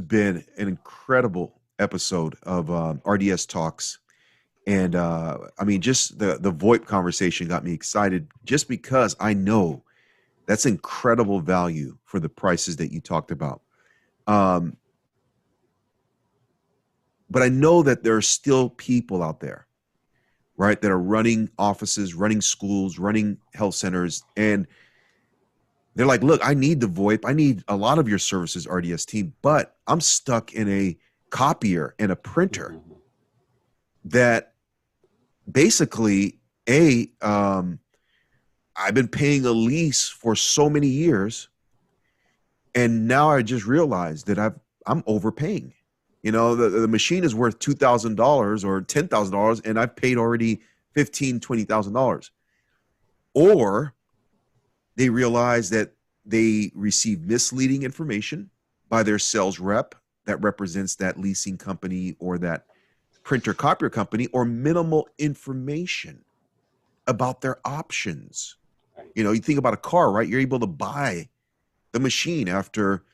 been an incredible episode of RDS Talks. And I mean, just the VoIP conversation got me excited just because I know that's incredible value for the prices that you talked about. But I know that there are still people out there, right, that are running offices, running schools, running health centers, and they're like, look, I need the VoIP. I need a lot of your services, RDS team, but I'm stuck in a copier and a printer that basically, I've been paying a lease for so many years, and now I just realized that I'm overpaying. You know, the machine is worth $2,000 or $10,000, and I've paid already $15,000, $20,000. Or they realize that they receive misleading information by their sales rep that represents that leasing company or that printer copier company, or minimal information about their options. You know, you think about a car, right? You're able to buy the machine after,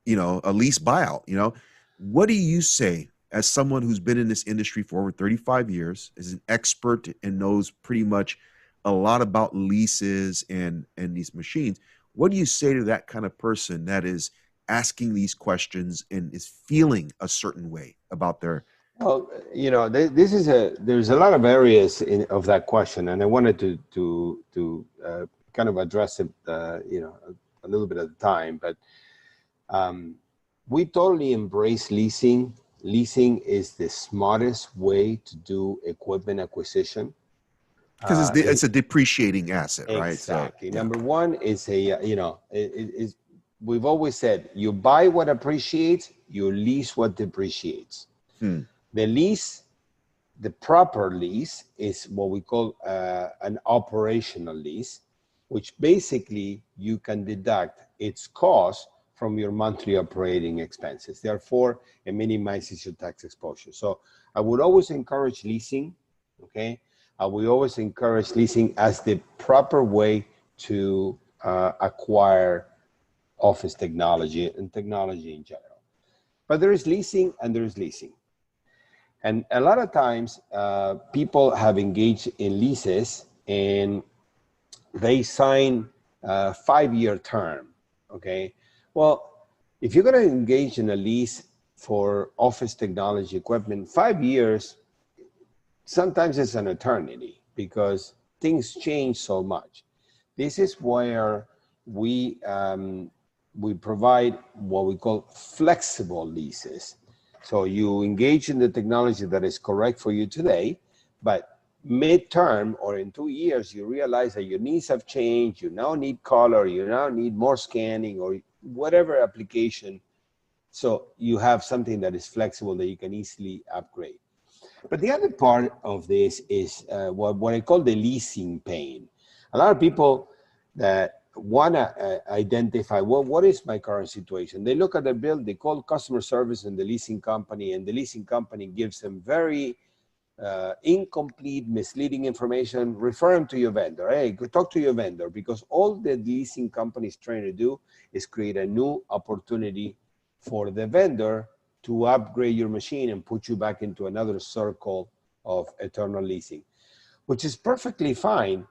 you know, a lease buyout. You know, what do you say as someone who's been in this industry for over 35 years, is an expert and knows pretty much a lot about leases and these machines? What do you say to that kind of person that is asking these questions and is feeling a certain way about their? Well, you know, there's a lot of areas of that question, and I wanted to kind of address it, you know, a little bit at a time. But we totally embrace leasing. Leasing is the smartest way to do equipment acquisition. Because it's a depreciating asset, right? Exactly. So, yeah. Number one is we've always said, you buy what appreciates, you lease what depreciates. The lease, the proper lease, is what we call an operational lease, which basically you can deduct its cost from your monthly operating expenses. Therefore, it minimizes your tax exposure. So I would always encourage leasing, okay? I would always encourage leasing as the proper way to acquire office technology and technology in general. But there is leasing and there is leasing. And a lot of times, people have engaged in leases and they sign a 5-year term, okay? Well, if you're gonna engage in a lease for office technology equipment, 5 years, sometimes it's an eternity because things change so much. This is where we provide what we call flexible leases. So you engage in the technology that is correct for you today, but midterm or in 2 years, you realize that your needs have changed. You now need color, you now need more scanning or whatever application. So you have something that is flexible that you can easily upgrade. But the other part of this is what I call the leasing pain. A lot of people that want to identify, well, what is my current situation? They look at the bill, they call customer service and the leasing company, and the leasing company gives them very incomplete, misleading information. Refer them to your vendor. Hey, go talk to your vendor, because all the leasing company is trying to do is create a new opportunity for the vendor to upgrade your machine and put you back into another circle of eternal leasing, which is perfectly fine.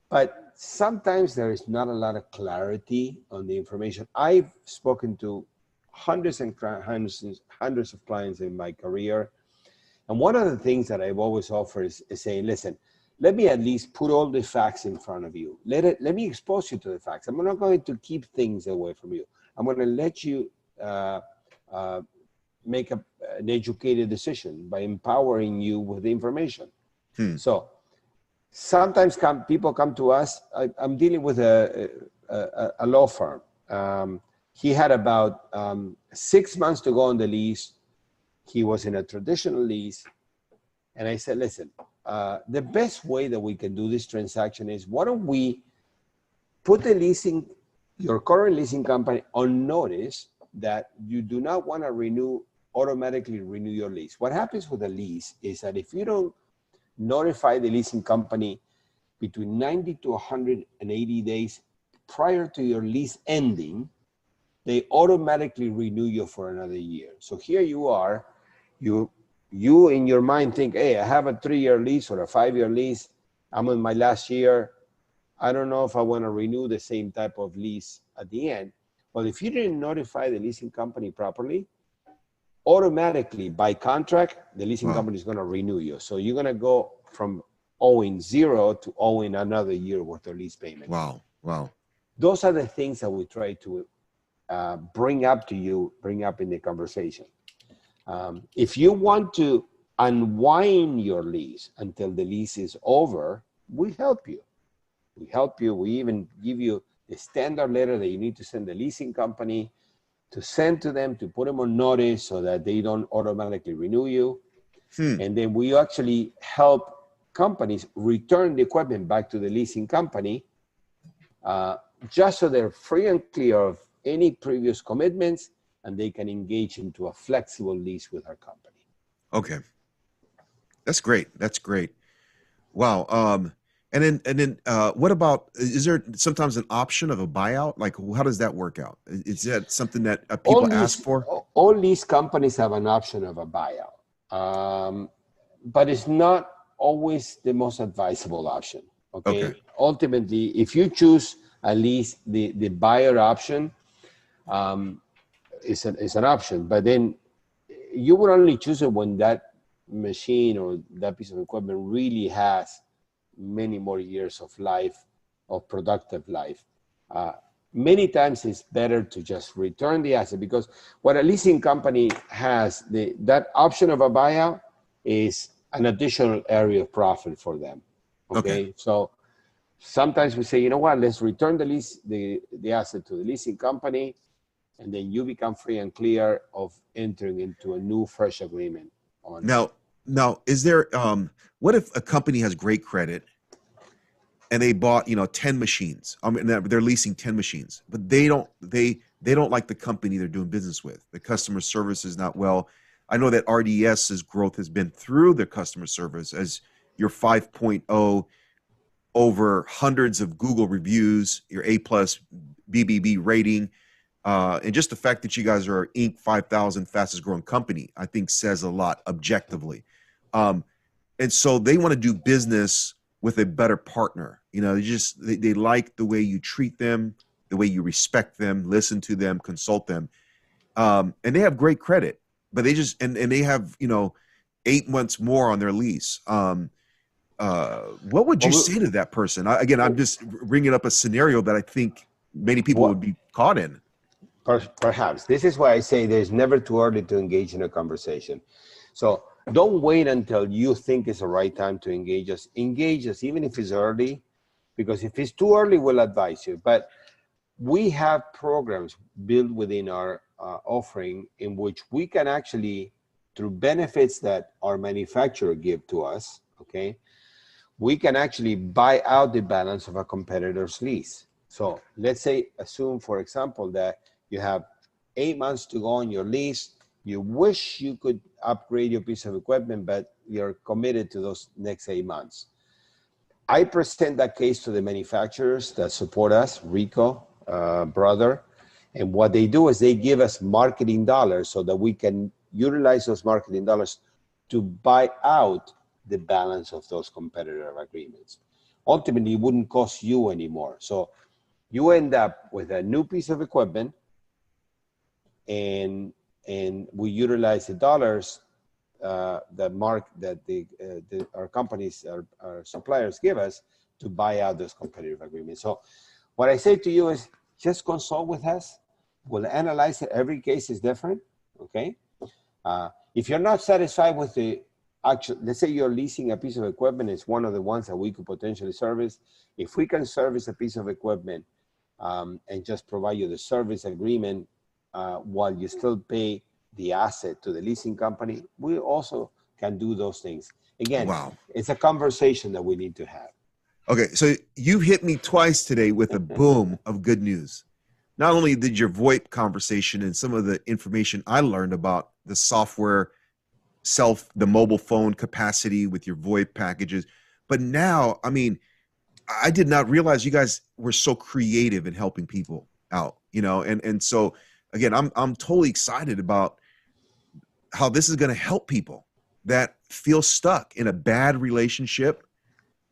But sometimes there is not a lot of clarity on the information. I've spoken to hundreds of clients in my career. And one of the things that I've always offered is saying, listen, let me at least put all the facts in front of you. Let me expose you to the facts. I'm not going to keep things away from you. I'm going to let you make an educated decision by empowering you with the information. So sometimes people come to us. I'm dealing with a law firm. He had about 6 months to go on the lease. He was in a traditional lease. And I said, listen, the best way that we can do this transaction is, why don't we put your current leasing company on notice that you do not want to automatically renew your lease. What happens with a lease is that if you don't notify the leasing company between 90 to 180 days prior to your lease ending, they automatically renew you for another year. So here you are, you in your mind think, hey, I have a 3-year lease or a 5-year lease. I'm in my last year. I don't know if I want to renew the same type of lease at the end. Well, if you didn't notify the leasing company properly, automatically by contract, the leasing company is going to renew you. So you're going to go from owing 0 to owing another year worth of lease payment. Wow. Those are the things that we try to bring up in the conversation. If you want to unwind your lease until the lease is over, we help you. We even give you the standard letter that you need to send the leasing company to send to them, to put them on notice so that they don't automatically renew you. And then we actually help companies return the equipment back to the leasing company, just so they're free and clear of any previous commitments and they can engage into a flexible lease with our company. Okay. That's great. Wow. And then what about, is there sometimes an option of a buyout? Like, how does that work out? Is that something that people ask for? All lease companies have an option of a buyout, but it's not always the most advisable option. Okay. Ultimately, if you choose a lease, the buyer option is an option, but then you would only choose it when that machine or that piece of equipment really has many more years of life, of productive life. Many times it's better to just return the asset, because what a leasing company has, that option of a buyout is an additional area of profit for them. Okay. So sometimes we say, you know what, let's return the asset to the leasing company, and then you become free and clear of entering into a new fresh agreement on. Now, is there, what if a company has great credit and they bought, 10 machines? I mean, they're leasing 10 machines, but they don't like the company they're doing business with. The customer service is not well. I know that RDS's growth has been through the customer service, as your 5.0 over hundreds of Google reviews, your A+ BBB rating, and just the fact that you guys are Inc. 5,000 fastest growing company, I think says a lot objectively. And so they want to do business with a better partner. They like the way you treat them, the way you respect them, listen to them, consult them. And they have great credit, but they just, and they have, 8 months more on their lease. What would you say to that person? I'm just bringing up a scenario that I think many people would be caught in. Perhaps. This is why I say there's never too early to engage in a conversation. So don't wait until you think it's the right time to engage us. Engage us, even if it's early, because if it's too early, we'll advise you. But we have programs built within our offering in which we can actually, through benefits that our manufacturer give to us, okay, we can actually buy out the balance of a competitor's lease. So let's say, assume, for example, that you have 8 months to go on your lease. You wish you could upgrade your piece of equipment, but you're committed to those next 8 months. I present that case to the manufacturers that support us, Rico, brother, and what they do is they give us marketing dollars so that we can utilize those marketing dollars to buy out the balance of those competitor agreements. Ultimately, it wouldn't cost you anymore. So you end up with a new piece of equipment, and we utilize the dollars that our companies, our suppliers give us to buy out those competitive agreements. So what I say to you is just consult with us. We'll analyze it. Every case is different, okay? If you're not satisfied with the actual, let's say you're leasing a piece of equipment, it's one of the ones that we could potentially service. If we can service a piece of equipment and just provide you the service agreement while you still pay the asset to the leasing company, we also can do those things. Again, It's a conversation that we need to have. Okay, so you hit me twice today with a boom of good news. Not only did your VoIP conversation and some of the information I learned about the software, the mobile phone capacity with your VoIP packages, but now, I did not realize you guys were so creative in helping people out, and so again, I'm totally excited about how this is going to help people that feel stuck in a bad relationship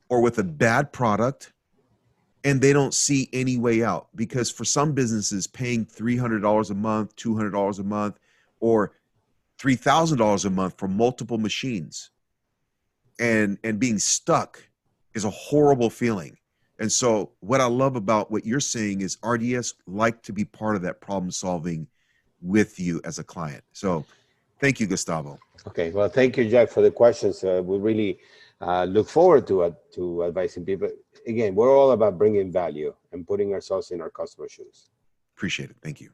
or with a bad product and they don't see any way out. Because for some businesses, paying $300 a month, $200 a month, or $3,000 a month for multiple machines and being stuck is a horrible feeling. And so what I love about what you're saying is RDS like to be part of that problem solving with you as a client. So thank you, Gustavo. Okay, well, thank you, Jack, for the questions. We really look forward to advising people. Again, we're all about bringing value and putting ourselves in our customer shoes. Appreciate it. Thank you.